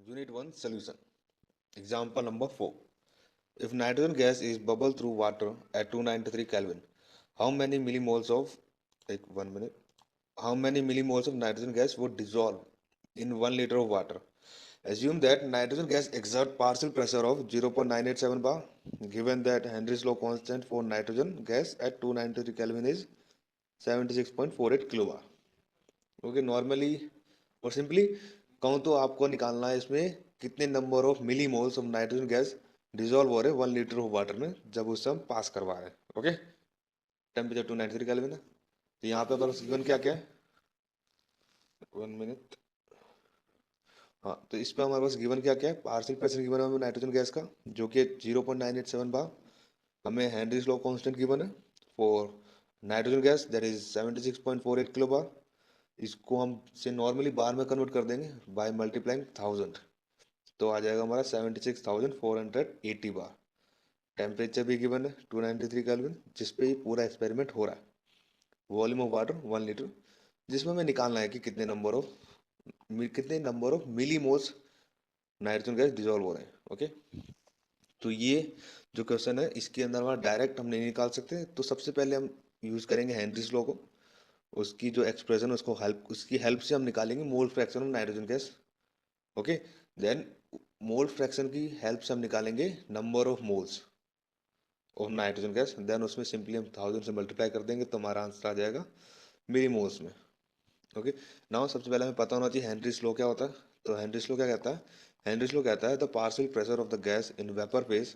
Unit 1 Solution. Example number 4. If nitrogen gas is bubbled through water at 293 Kelvin, how many millimoles of like 1 minute? How many millimoles of nitrogen gas would dissolve in 1 liter of water? Assume that nitrogen gas exert partial pressure of 0.987 bar, given that Henry's law constant for nitrogen gas at 293 Kelvin is 76.48 kilobar. Okay normally और simply कहूँ तो आपको निकालना है इसमें कितने number of milli moles of nitrogen gas dissolve हो रहे हैं 1 लीटर ऑफ वाटर में जब उससे हम पास करवा रहे हैं ओके टेम्परेचर 293 केल्विन है तो यहाँ पे बस गिवन क्या क्या है 1 मिनट हाँ तो इस पे हमारे पास गिवन क्या क्या है पार्शियल प्रेशर गिवन है हमें नाइट्रोजन गैस का जो कि 0.987 बार हमें हेनरीज लॉ कांस्टेंट गिवन है for nitrogen gas that is 76.48 kilo bar इसको हम से नॉर्मली बार में कन्वर्ट कर देंगे बाय मल्टीप्लाइंग 1000 तो आ जाएगा हमारा 76,480 बार टेम्परेचर भी गिवन है 293 केल्विन जिस पे ये पूरा एक्सपेरिमेंट हो रहा है वॉल्यूम ऑफ वाटर 1 लीटर जिसमें हमें निकालना है कि कितने number of milli moles nitrogen gas dissolve हो रहे हैं ओके तो ये जो क्वेश्चन है इसके अंदर हमारा डायरेक्ट हम नहीं निकाल सकते तो सबसे पहले हम यूज करेंगे हेनरीज लॉ को उसकी जो एक्सप्रेशन उसकी हेल्प से हम निकालेंगे mole fraction of nitrogen gas okay then mole fraction की हेल्प से हम निकालेंगे number of moles of nitrogen gas then उसमें सिंपली हम 1000 से मल्टीप्लाई कर देंगे तो हमारा आंसर आ जाएगा मिली मोल्स में ओके नाउ सबसे पहले हमें पता होना चाहिए हेनरीज लॉ क्या होता है तो हेनरीज लॉ क्या कहता है हेनरीज लॉ कहता है the partial pressure of the gas in vapour phase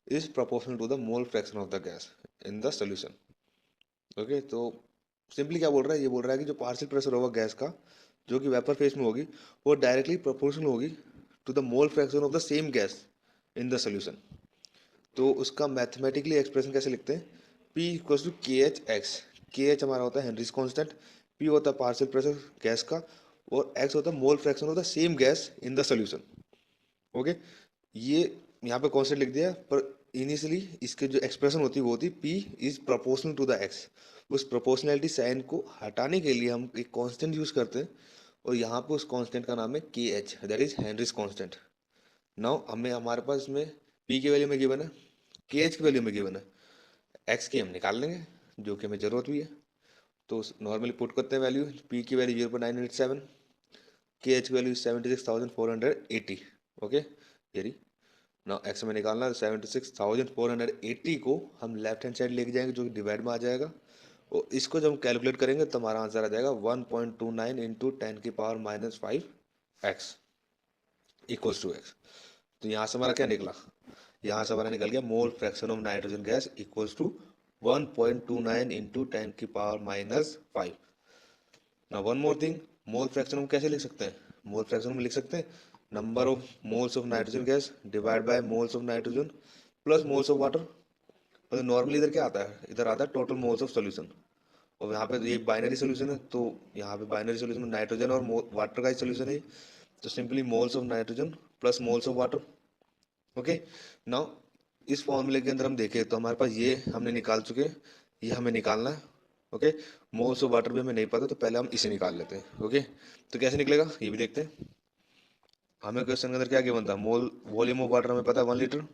is proportional to the mole fraction of the gas in the solution okay तो सिंपली क्या बोल रहा है ये बोल रहा है कि जो पार्शियल प्रेशर होगा गैस का जो कि वेपर फेज में होगी वो डायरेक्टली प्रोपोर्शनल होगी to the mole fraction of the same gas in the solution तो उसका मैथमेटिकली एक्सप्रेशन कैसे लिखते हैं P equals to K H x K H हमारा होता है हेनरीज कांस्टेंट P होता है पार्शियल प्रेशर गैस का और x होता है मोल fraction of the same gas in the solution okay ये यहाँ पे कांस्टेंट लिख दिया पर इनिशियली इसके जो एक्सप्रेशन होती है वो होती P is proportional to the x उस प्रोपोर्शनैलिटी साइन को हटाने के लिए हम एक कांस्टेंट यूज करते हैं और यहाँ पे उस कांस्टेंट का नाम है के H that is Henrys constant now हमें हमारे पास इसमें P की वैल्यू में गिवन है के एच की वैल्यू में गिवन है एक्स की हम निकाल लेंगे जो कि हमें ज़रूरत भी है तो नॉर्मली पुट करते हैं वैल्यू P की वैल्यू 0.987 के एच की वैल्यू 76,480 ओके ये रही ना एक्स में निकालना 76,480 को हम लेफ्ट हैंड साइड लेके जाएंगे जो कि डिवाइड में आ जाएगा और इसको जब हम कैलकुलेट करेंगे तो हमारा आंसर आ जाएगा 1.29 into 10⁻⁵ x equals to x तो यहाँ से हमारा क्या निकला यहाँ से हमारा निकल गया mole fraction of nitrogen gas equals to 1.29 into 10⁻⁵ ना one more thing mole fraction हम कैसे लिख सकते हैं मोल फ्रैक्शन में लिख सकते हैं number of moles of nitrogen gas divide by moles of nitrogen plus moles of water मतलब नॉर्मली इधर क्या आता है इधर आता है टोटल मोल्स ऑफ सोल्यूशन और यहाँ पे ये बाइनरी सोल्यूशन है तो यहाँ पे बाइनरी सोल्यूशन में नाइट्रोजन और वाटर का ही सोल्यूशन है तो simply moles of nitrogen plus moles of water okay now इस फॉर्मूले के अंदर हम देखें तो हमारे पास ये हमने निकाल चुके ये हमें निकालना है ओके मोल्स ऑफ वाटर भी हमें नहीं पता तो पहले हम इसे निकाल लेते हैं ओके तो कैसे निकलेगा ये भी देखते हैं हमें क्वेश्चन के अंदर क्या गिवन था मोल वॉल्यूम ऑफ वाटर हमें पता है 1 लीटर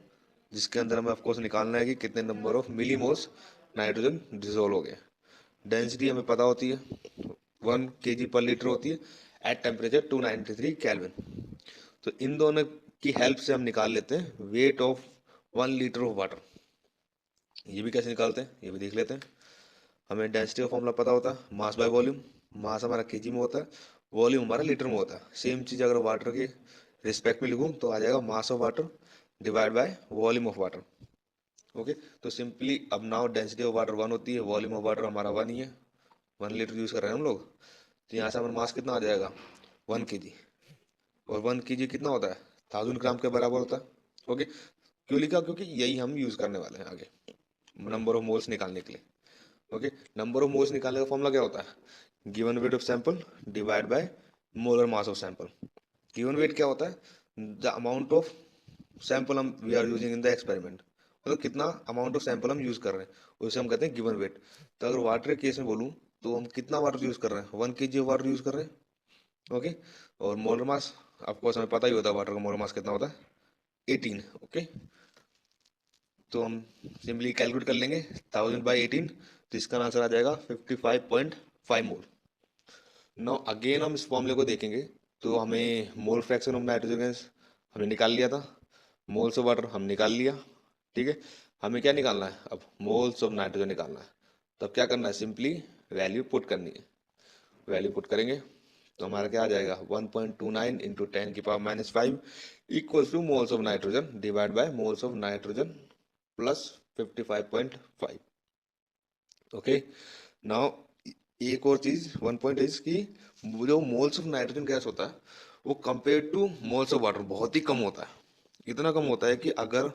जिसके अंदर हमें ऑफकोर्स निकालना है कि कितने number of milli moles nitrogen dissolve हो गए डेंसिटी हमें पता होती है 1 kg/लीटर होती है एट टेम्परेचर 293 केल्विन तो इन दोनों की हेल्प से हम निकाल लेते हैं weight of 1 litre of water ये भी कैसे निकालते हैं ये भी देख लेते हैं हमें डेंसिटी का फॉर्मूला पता होता है मास बाय वॉल्यूम मास हमारा केजी में होता है वॉल्यूम हमारा लीटर में होता है सेम चीज अगर वाटर के रिस्पेक्ट में लिखूं तो आ जाएगा mass of water divide by volume of water okay तो सिंपली अब नाउ डेंसिटी ऑफ वाटर 1 होती है वॉल्यूम ऑफ वाटर हमारा 1 ही है 1 लीटर यूज कर रहे हैं हम लोग तो यहाँ से हमारा मास कितना आ जाएगा 1 kg और 1 kg कितना होता है 1000 ग्राम के बराबर होता है ओके क्यों लिखा क्योंकि यही हम यूज करने वाले हैं आगे नंबर ऑफ मोल्स निकालने के लिए ओके नंबर ऑफ मोल्स निकालने का फॉर्मूला क्या होता है given weight of sample divide by molar mass of sample given weight क्या होता है द अमाउंट ऑफ सैंपल हम we are using in the experiment मतलब कितना अमाउंट ऑफ सैंपल हम यूज कर रहे हैं उसे हम कहते हैं गिवन वेट तो अगर वाटर के केस में बोलूँ तो हम कितना वाटर यूज कर रहे हैं 1 kg वाटर यूज कर रहे हैं ओके और मोलर मास ऑफकोर्स हमें पता ही होता है वाटर का मोल मास कितना होता है, 18। ओके, तो हम सिंपली कैलकुलेट कर लेंगे 1000/18, तो इसका आंसर आ जाएगा 55.5 मोल। नाउ अगेन हम इस फॉर्मूले को देखेंगे तो हमें मोल फ्रैक्शन ऑफ नाइट्रोजन गैस हमने निकाल लिया था, मोल्स ऑफ वाटर हम निकाल लिया। ठीक है, हमें क्या निकालना है अब, मोल्स ऑफ नाइट्रोजन निकालना है। तब क्या करना है, सिंपली वैल्यू पुट करनी है। वैल्यू पुट करेंगे तो हमारा क्या आ जाएगा, 1.29 into 10⁻⁻5 equals two moles of nitrogen divide by moles of nitrogen plus 55.5। Okay, now एक और चीज, वन पॉइंट इज कि जो मोल्स ऑफ नाइट्रोजन गैस होता है वो compare two moles of water बहुत ही कम होता है। इतना कम होता है कि अगर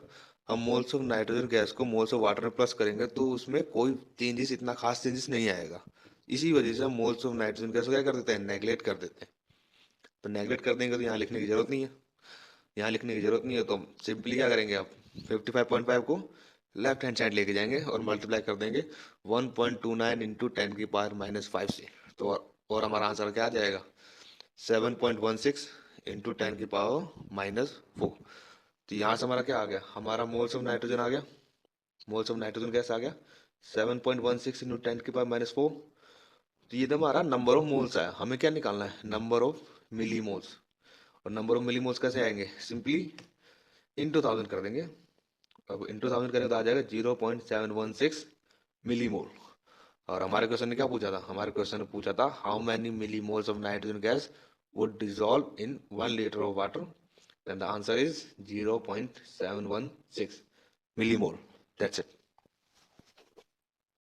हम मोल्स ऑफ नाइट्रोजन गैस को मोल्स ऑफ वाटर में प्लस करेंगे तो उसमें कोई चेंजेस, इतना खास चेंजेस नहीं आएगा। इसी वजह से हम मोल्स ऑफ नाइट्रोजन गैस को क्या कर देते हैं, नेगलेक्ट कर देते हैं। तो नेगलेक्ट कर देंगे तो यहाँ लिखने की जरूरत नहीं है, यहाँ लिखने की जरूरत नहीं है, तो हम सिंपली क्या करेंगे, आप 55.5 को लेफ्ट हैंड साइड लेके जाएंगे और मल्टीप्लाई कर देंगे 1.29 इंटू 10⁻⁻5 से। तो और हमारा आंसर क्या आ जाएगा, 7.16 इंटू 10⁻⁻4। तो यहाँ से हमारा क्या आ गया, हमारा मोल्स ऑफ नाइट्रोजन आ गया, मोल्स ऑफ नाइट्रोजन कैसे आ गया 7.16 इंटू 10⁻⁻4। तो ये तो हमारा नंबर ऑफ मोल्स है, हमें क्या निकालना है, नंबर ऑफ मिली मोल्स। और नंबर ऑफ मिली मोल्स कैसे आएंगे, सिंपली इंटू 1000 कर देंगे। अब इंटू 1000 करेंगे तो आ जाएगा 0.716 मिली मोल। और हमारे क्वेश्चन ने क्या पूछा था, हमारे क्वेश्चन ने पूछा था how many milli moles of nitrogen gas would dissolve in 1 liter of water, then the answer is 0.716 millimole. That's it.